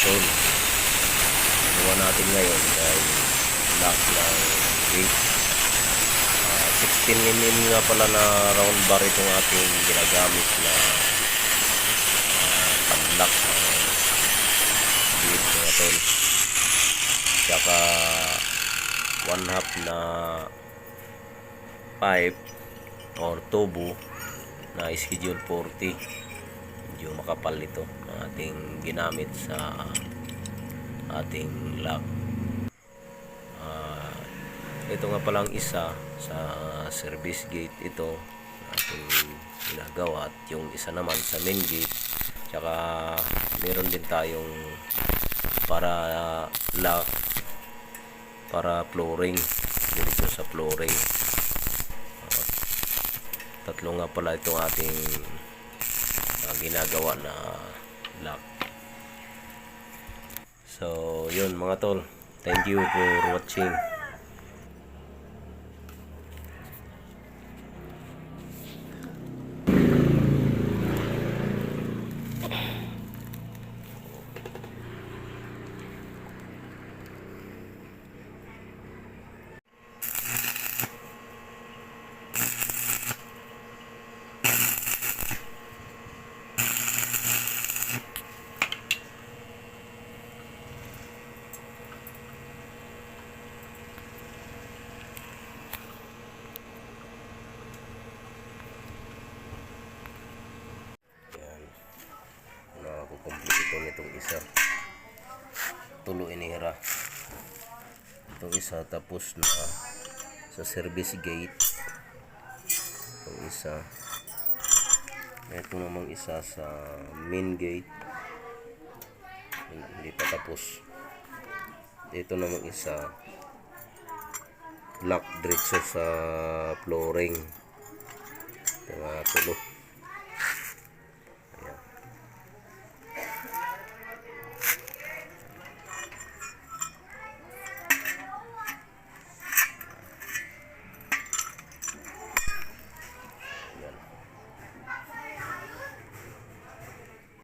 tol. Gawa natin ngayon ay lock ng gate. 16mm nga pala na round bar itong ating ginagamit na panlock ng gate mga tol. Tsaka 1/2 na pipe or tubo na schedule 40. Medyo makapal ito na ating ginamit sa ating lock. Ito nga palang isa sa service gate ito ating ginagawa, at yung isa naman sa main gate. Tsaka meron din tayong para lock para flooring, dito sa flooring. Tatlo nga pala itong ating ginagawa na lock. So yun mga tol, thank you for watching. Ito nitong isa tulo inira itong isa, tapos na sa service gate itong isa, ito namang isa sa main gate, hindi pa tapos. Ito namang isa lock diretso sa flooring, mga tulo.